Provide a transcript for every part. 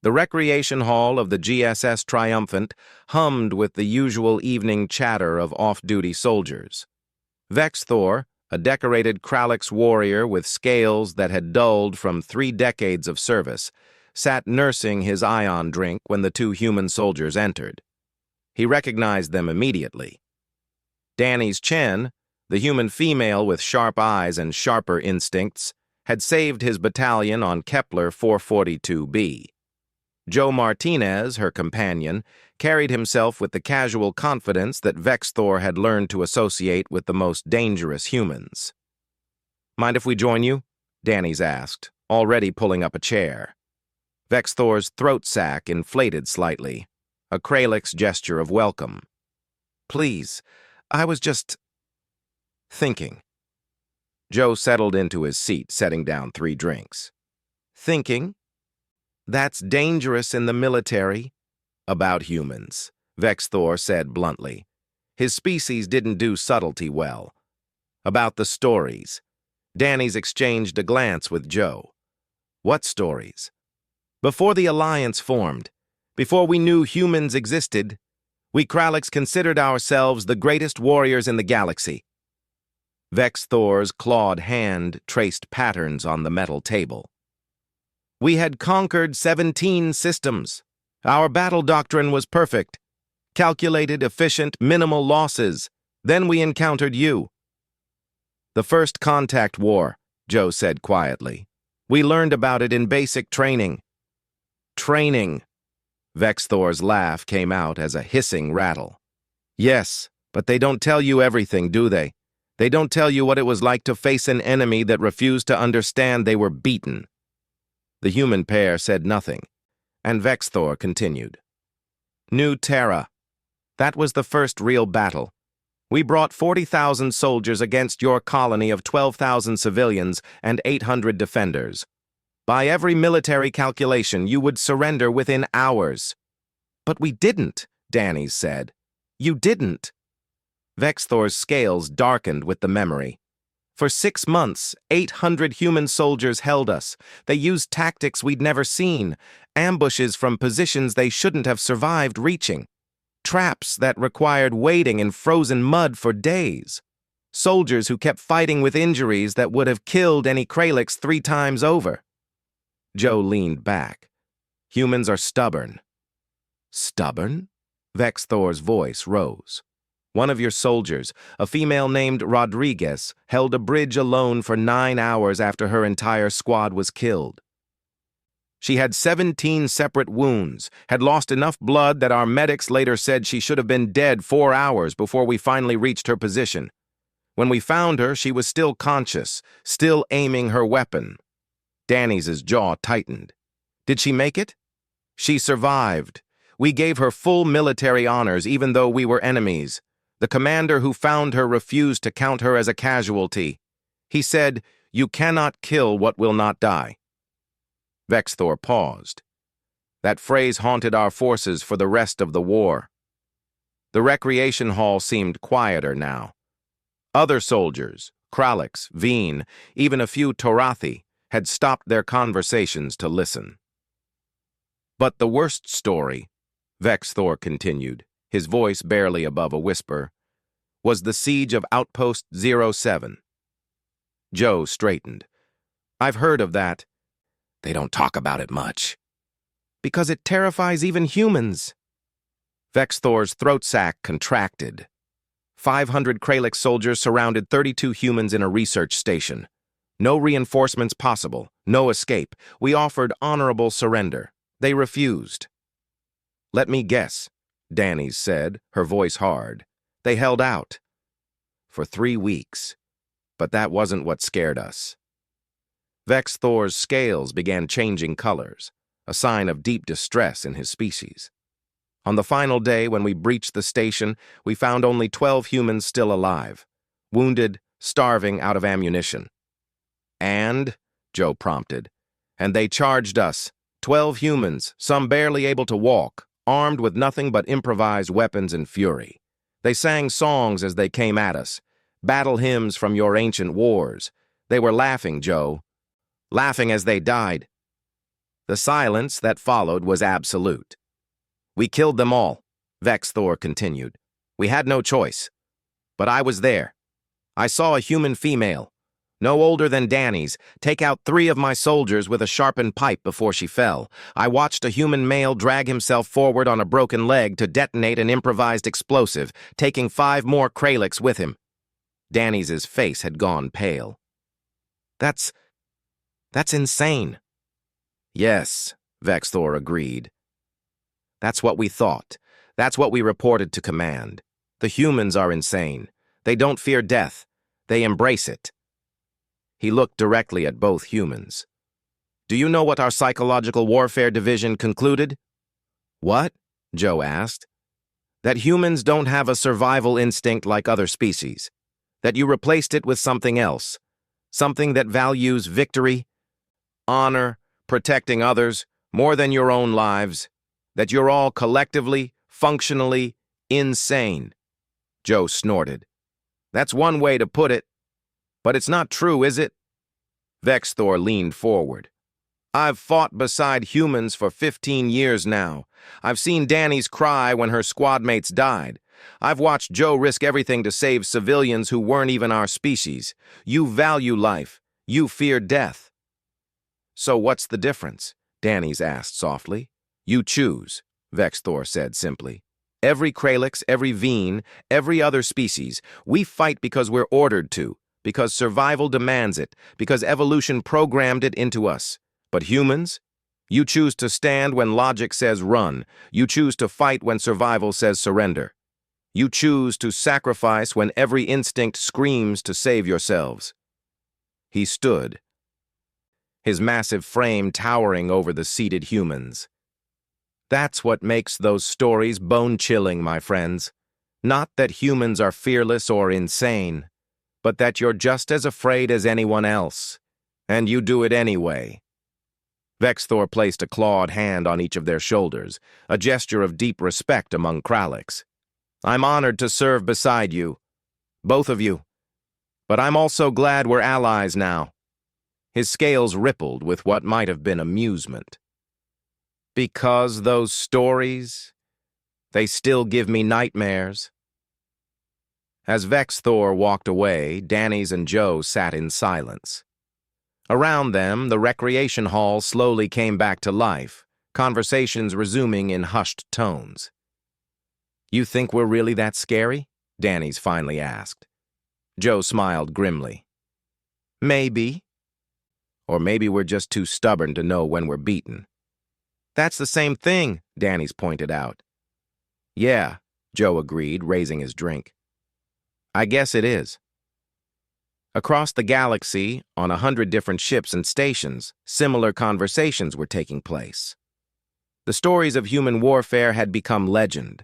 The recreation hall of the GSS Triumphant hummed with the usual evening chatter of off-duty soldiers. Vexthor, a decorated Kralix warrior with scales that had dulled from 3 decades of service, sat nursing his ion drink when the 2 human soldiers entered. He recognized them immediately. Danny's Chen, the human female with sharp eyes and sharper instincts, had saved his battalion on Kepler 442b. Joe Martinez, her companion, carried himself with the casual confidence that Vexthor had learned to associate with the most dangerous humans. "Mind if we join you?" Danny's asked, already pulling up a chair. Vexthor's throat sac inflated slightly, a Kralix gesture of welcome. "Please, I was just thinking." Joe settled into his seat, setting down 3 drinks. "Thinking? That's dangerous in the military." "About humans," Vexthor said bluntly. His species didn't do subtlety well. "About the stories." Danny's exchanged a glance with Joe. "What stories?" "Before the Alliance formed, before we knew humans existed, we Kralix considered ourselves the greatest warriors in the galaxy." Vexthor's clawed hand traced patterns on the metal table. "We had conquered 17 systems. Our battle doctrine was perfect. Calculated, efficient, minimal losses. Then we encountered you." "The first contact war," Joe said quietly. "We learned about it in basic training." "Training." Vexthor's laugh came out as a hissing rattle. "Yes, but they don't tell you everything, do they? They don't tell you what it was like to face an enemy that refused to understand they were beaten." The human pair said nothing, and Vexthor continued. "New Terra. That was the first real battle. We brought 40,000 soldiers against your colony of 12,000 civilians and 800 defenders. By every military calculation, you would surrender within hours." "But we didn't," Danny said. "You didn't." Vexthor's scales darkened with the memory. "For 6 months, 800 human soldiers held us. They used tactics we'd never seen, ambushes from positions they shouldn't have survived reaching, traps that required waiting in frozen mud for days, soldiers who kept fighting with injuries that would have killed any Kralix 3 times over." Joe leaned back. "Humans are stubborn." "Stubborn?" Vexthor's voice rose. "One of your soldiers, a female named Rodriguez, held a bridge alone for 9 hours after her entire squad was killed. She had 17 separate wounds, had lost enough blood that our medics later said she should have been dead 4 hours before we finally reached her position. When we found her, she was still conscious, still aiming her weapon." Danny's jaw tightened. "Did she make it?" "She survived. We gave her full military honors even though we were enemies. The commander who found her refused to count her as a casualty. He said, 'You cannot kill what will not die.'" Vexthor paused. That phrase haunted our forces for the rest of the war. The recreation hall seemed quieter now. Other soldiers, Kralix, Veen, even a few Torathi, had stopped their conversations to listen. "But the worst story," Vexthor continued, his voice barely above a whisper, "was the siege of Outpost 07. Joe straightened. "I've heard of that." "They don't talk about it much." "Because it terrifies even humans." Vexthor's throat sac contracted. 500 Kralix soldiers surrounded 32 humans in a research station. No reinforcements possible, no escape. We offered honorable surrender. They refused. "Let me guess," Danny said, her voice hard. "They held out." "For 3 weeks. But that wasn't what scared us." Vexthor's scales began changing colors, a sign of deep distress in his species. "On the final day when we breached the station, we found only 12 humans still alive, wounded, starving out of ammunition." "And?" Joe prompted. "And they charged us, 12 humans, some barely able to walk, armed with nothing but improvised weapons and fury. They sang songs as they came at us, battle hymns from your ancient wars. They were laughing, Joe. Laughing as they died." The silence that followed was absolute. "We killed them all," Vex Thor continued. "We had no choice. But I was there. I saw a human female, no older than Dany's, take out 3 of my soldiers with a sharpened pipe before she fell. I watched a human male drag himself forward on a broken leg to detonate an improvised explosive, taking 5 more Kraliks with him." Dany's face had gone pale. That's insane." "Yes," Vex Thor agreed. "That's what we thought. That's what we reported to command. The humans are insane. They don't fear death. They embrace it." He looked directly at both humans. "Do you know what our psychological warfare division concluded?" "What?" Joe asked. "That humans don't have a survival instinct like other species. That you replaced it with something else. Something that values victory, honor, protecting others, more than your own lives. That you're all collectively, functionally, insane." Joe snorted. "That's one way to put it. But it's not true, is it?" Vex Thor leaned forward. "I've fought beside humans for 15 years now. I've seen Dany's cry when her squad mates died. I've watched Joe risk everything to save civilians who weren't even our species. You value life. You fear death." "So what's the difference?" Dany's asked softly. "You choose," Vex Thor said simply. "Every Kralix, every Veen, every other species, we fight because we're ordered to, because survival demands it, because evolution programmed it into us. But humans? You choose to stand when logic says run. You choose to fight when survival says surrender. You choose to sacrifice when every instinct screams to save yourselves." He stood, his massive frame towering over the seated humans. "That's what makes those stories bone-chilling, my friends. Not that humans are fearless or insane, but that you're just as afraid as anyone else, and you do it anyway." Vex Thor placed a clawed hand on each of their shoulders, a gesture of deep respect among Kraliks. "I'm honored to serve beside you, both of you. But I'm also glad we're allies now." His scales rippled with what might have been amusement. "Because those stories, they still give me nightmares." As Vex Thor walked away, Dany's and Joe sat in silence. Around them, the recreation hall slowly came back to life, conversations resuming in hushed tones. "You think we're really that scary?" Dany's finally asked. Joe smiled grimly. "Maybe. Or maybe we're just too stubborn to know when we're beaten." "That's the same thing," Dany's pointed out. "Yeah," Joe agreed, raising his drink. "I guess it is." Across the galaxy, on 100 different ships and stations, similar conversations were taking place. The stories of human warfare had become legend,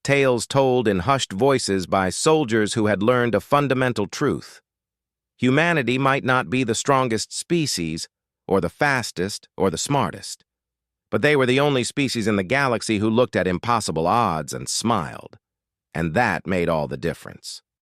tales told in hushed voices by soldiers who had learned a fundamental truth. Humanity might not be the strongest species, or the fastest, or the smartest, but they were the only species in the galaxy who looked at impossible odds and smiled, and that made all the difference.